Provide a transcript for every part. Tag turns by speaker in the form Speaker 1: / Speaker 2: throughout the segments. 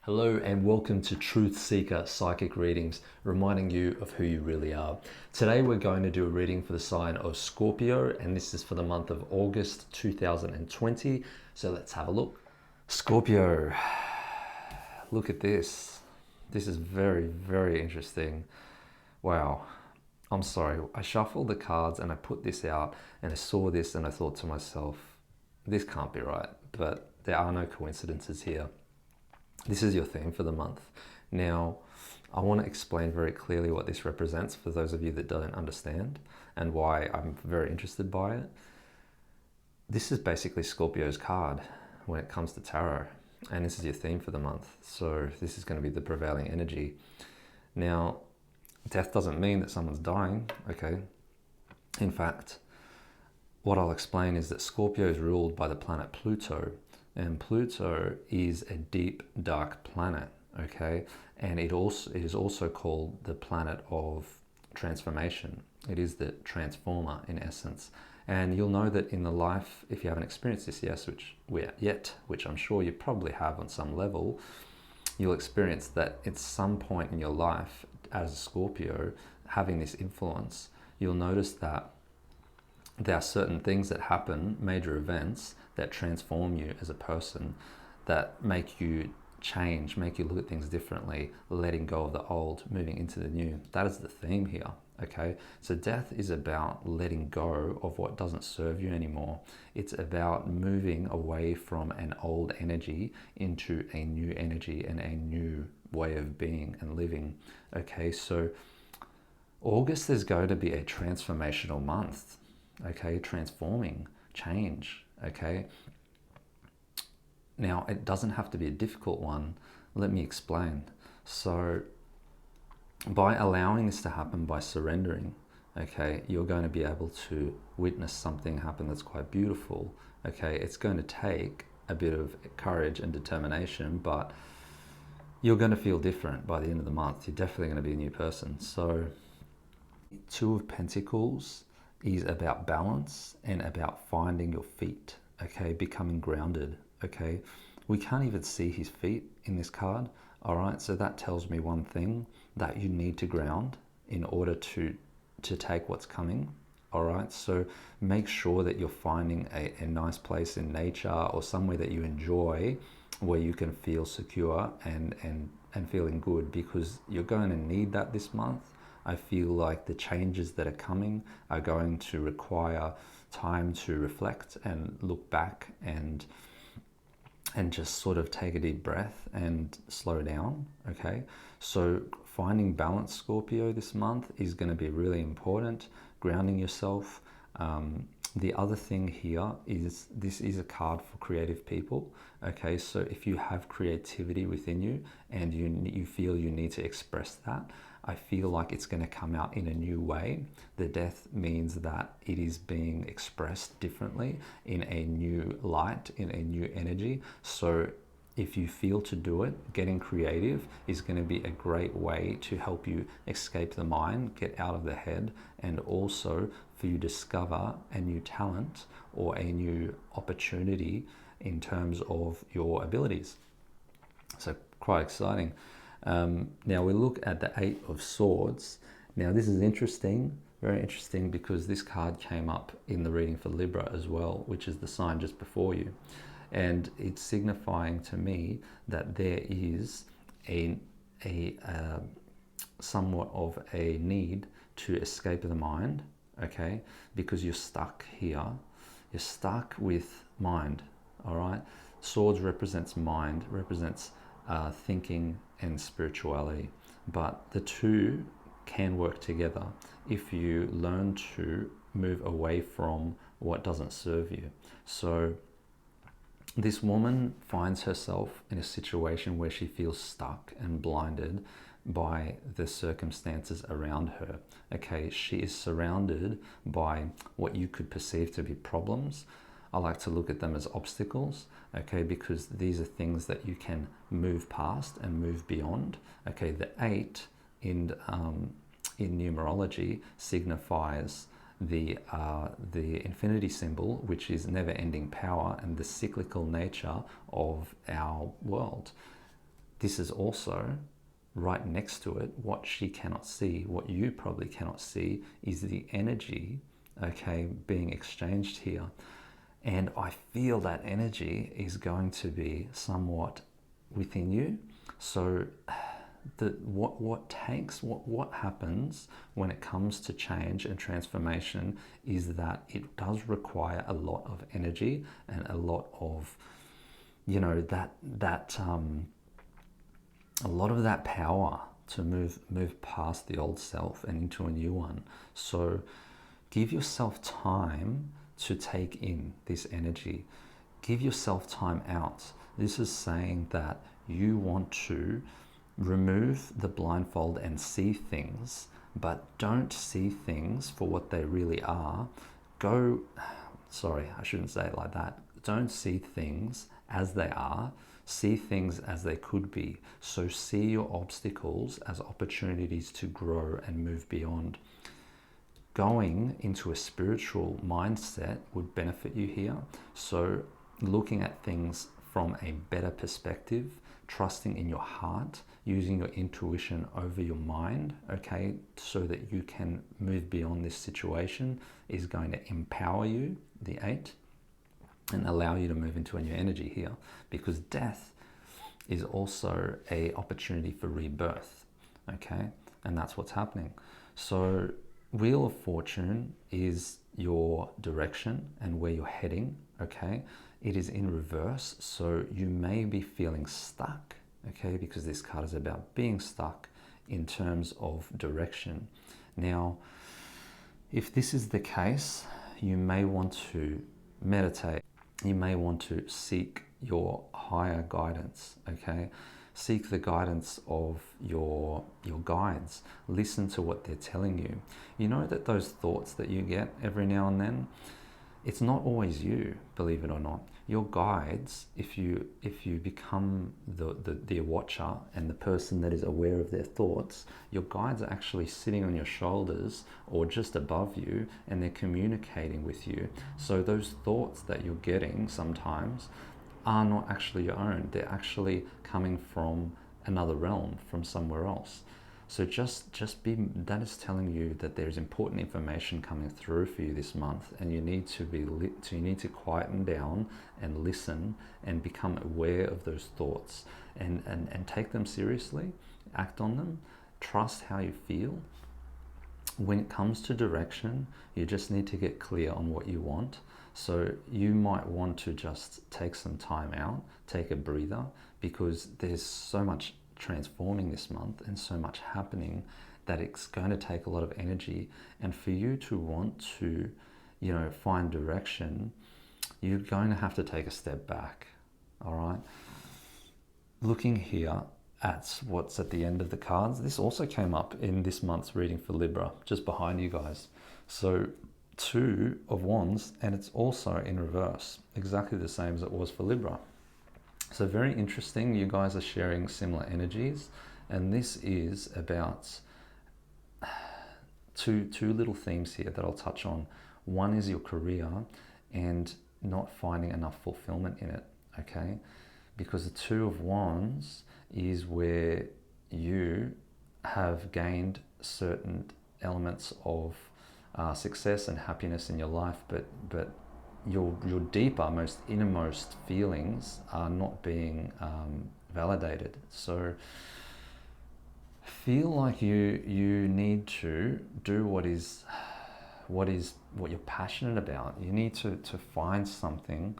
Speaker 1: Hello and welcome to Truth Seeker Psychic Readings, reminding you of who you really are. Today we're going to do a reading for the sign of Scorpio, and this is for the month of August 2020. So let's have a look. Scorpio, look at this. This is very, very interesting. Wow. I'm sorry. I shuffled the cards and I put this out and I saw this and I thought to myself, this can't be right. But there are no coincidences here. This is your theme for the month. Now, I want to explain very clearly what this represents for those of you that don't understand and why I'm very interested by it. This is basically Scorpio's card when it comes to tarot, and this is your theme for the month. So this is going to be the prevailing energy. Now, death doesn't mean that someone's dying, okay? In fact, what I'll explain is that Scorpio is ruled by the planet Pluto, and Pluto is a deep, dark planet, okay? And it is also called the planet of transformation. It is the transformer in essence. And you'll know that in the life, if you haven't experienced this which I'm sure you probably have on some level, you'll experience that at some point in your life as a Scorpio, having this influence, you'll notice that there are certain things that happen, major events, that transform you as a person, that make you change, make you look at things differently, letting go of the old, moving into the new. That is the theme here, okay? So death is about letting go of what doesn't serve you anymore. It's about moving away from an old energy into a new energy and a new way of being and living, okay? So August is going to be a transformational month, okay? Transforming, change, okay? Now, it doesn't have to be a difficult one. Let me explain. So by allowing this to happen, by surrendering, okay, you're going to be able to witness something happen that's quite beautiful, okay? It's going to take a bit of courage and determination, but you're going to feel different by the end of the month. You're definitely going to be a new person. So Two of Pentacles is about balance and about finding your feet, okay, becoming grounded, okay. We can't even see his feet in this card, all right, so that tells me one thing, that you need to ground in order to take what's coming, all right. So make sure that you're finding a nice place in nature or somewhere that you enjoy, where you can feel secure and feeling good, because you're going to need that this month. I feel like the changes that are coming are going to require time to reflect and look back and just sort of take a deep breath and slow down, okay? So finding balance, Scorpio, this month is going to be really important, grounding yourself. The other thing here is this is a card for creative people, okay? So if you have creativity within you and you feel you need to express that, I feel like it's going to come out in a new way. The death means that it is being expressed differently in a new light, in a new energy. So if you feel to do it, getting creative is going to be a great way to help you escape the mind, get out of the head, and also for you discover a new talent or a new opportunity in terms of your abilities. So quite exciting. Now we look at the Eight of Swords. Now this is interesting, very interesting, because this card came up in the reading for Libra as well, which is the sign just before you. And it's signifying to me that there is a somewhat of a need to escape the mind, okay? Because you're stuck here. You're stuck with mind, all right? Swords represents mind, represents thinking and spirituality, but the two can work together if you learn to move away from what doesn't serve you. So this woman finds herself in a situation where she feels stuck and blinded by the circumstances around her. Okay, she is surrounded by what you could perceive to be problems. I like to look at them as obstacles, okay, because these are things that you can move past and move beyond. Okay, the 8 in numerology signifies the infinity symbol, which is never-ending power and the cyclical nature of our world. this is also right next to it, what she cannot see, what you probably cannot see, is the energy, okay, being exchanged here. And I feel that energy is going to be somewhat within you. So what happens when it comes to change and transformation is that it does require a lot of energy and a lot of, you know, a lot of that power to move past the old self and into a new one. So give yourself time to take in this energy. Give yourself time out. This is saying that you want to remove the blindfold and see things, but don't see things for what they really are. Sorry, I shouldn't say it like that. Don't see things as they are. See things as they could be. So see your obstacles as opportunities to grow and move beyond. Going into a spiritual mindset would benefit you here. So looking at things from a better perspective, trusting in your heart, using your intuition over your mind, okay, so that you can move beyond this situation, is going to empower you, the 8, and allow you to move into a new energy here, because death is also a opportunity for rebirth, okay, and that's what's happening. So Wheel of Fortune is your direction and where you're heading, okay. It is in reverse, so you may be feeling stuck, okay, because this card is about being stuck in terms of direction. Now, if this is the case, you may want to meditate. You may want to seek your higher guidance, okay? Seek the guidance of your guides. Listen to what they're telling you. You know that those thoughts that you get every now and then, it's not always you, believe it or not. Your guides, if you become the watcher and the person that is aware of their thoughts, your guides are actually sitting on your shoulders or just above you, and they're communicating with you. So those thoughts that you're getting sometimes are not actually your own. They're actually coming from another realm, from somewhere else. So that is telling you that there's important information coming through for you this month, and you need to quieten down and listen and become aware of those thoughts and take them seriously, act on them, trust how you feel. When it comes to direction, you just need to get clear on what you want. So you might want to just take some time out, take a breather, because there's so much transforming this month and so much happening that it's going to take a lot of energy. And for you to want to, find direction, you're going to have to take a step back. All right. Looking here at what's at the end of the cards, this also came up in this month's reading for Libra, just behind you guys. So 2 of Wands, and it's also in reverse, exactly the same as it was for Libra. So very interesting, you guys are sharing similar energies, and this is about two little themes here that I'll touch on. One is your career and not finding enough fulfillment in it, okay? Because the 2 of Wands is where you have gained certain elements of success and happiness in your life, but your deeper, most innermost feelings are not being validated. So feel like you need to do what you're passionate about. You need to find something.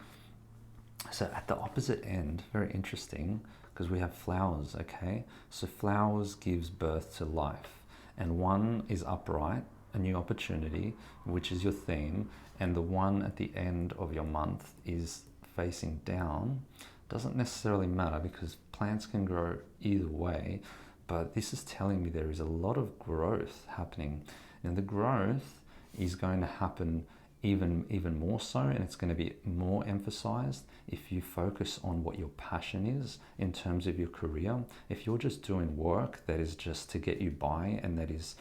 Speaker 1: So at the opposite end, very interesting, because we have flowers, okay? So flowers gives birth to life, and one is upright, a new opportunity, which is your theme, and the one at the end of your month is facing down. Doesn't necessarily matter, because plants can grow either way, but this is telling me there is a lot of growth happening. And the growth is going to happen even more so, and it's going to be more emphasized if you focus on what your passion is in terms of your career. If you're just doing work that is just to get you by, and that is,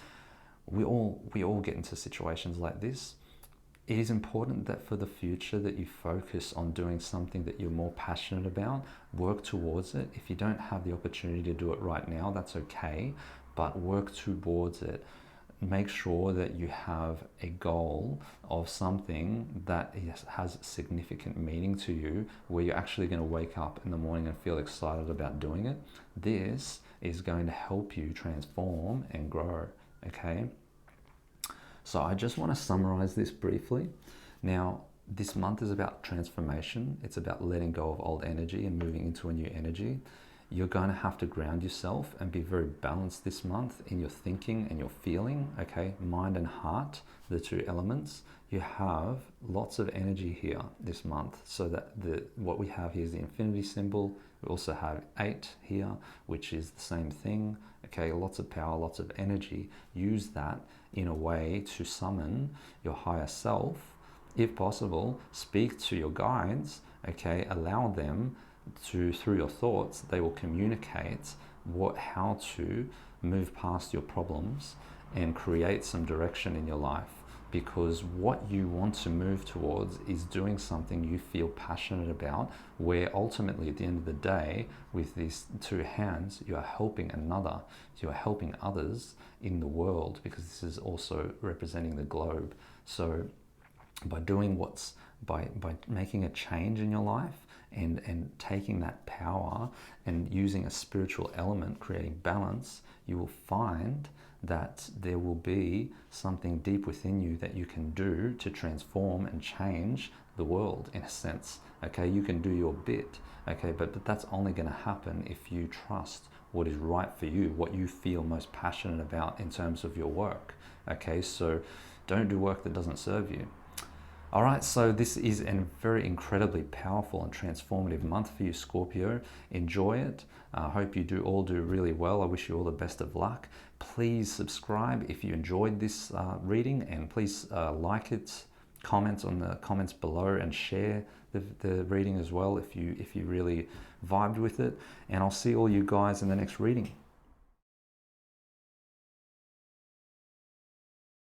Speaker 1: we all get into situations like this. It is important that for the future that you focus on doing something that you're more passionate about, work towards it. If you don't have the opportunity to do it right now, that's okay, but work towards it. Make sure that you have a goal of something that has significant meaning to you, where you're actually going to wake up in the morning and feel excited about doing it. This is going to help you transform and grow, okay? So I just want to summarize this briefly. Now, this month is about transformation. It's about letting go of old energy and moving into a new energy. You're going to have to ground yourself and be very balanced this month in your thinking and your feeling, okay? Mind and heart, the two elements. You have lots of energy here this month. So that what we have here is the infinity symbol. We also have 8 here, which is the same thing, okay? Lots of power, lots of energy. Use that in a way to summon your higher self. If possible, speak to your guides, okay? Allow them to, through your thoughts, they will communicate how to move past your problems and create some direction in your life, because what you want to move towards is doing something you feel passionate about, where ultimately at the end of the day, with these two hands, you are helping another, you are helping others in the world, because this is also representing the globe. So by doing by making a change in your life, and taking that power and using a spiritual element, creating balance, you will find that there will be something deep within you that you can do to transform and change the world, in a sense. Okay, you can do your bit, okay, but that's only going to happen if you trust what is right for you, what you feel most passionate about in terms of your work. Okay, so don't do work that doesn't serve you. All right, so this is a very incredibly powerful and transformative month for you, Scorpio. Enjoy it. I hope you all do really well. I wish you all the best of luck. Please subscribe if you enjoyed this reading, and please like it, comment on the comments below, and share the reading as well if you really vibed with it. And I'll see all you guys in the next reading.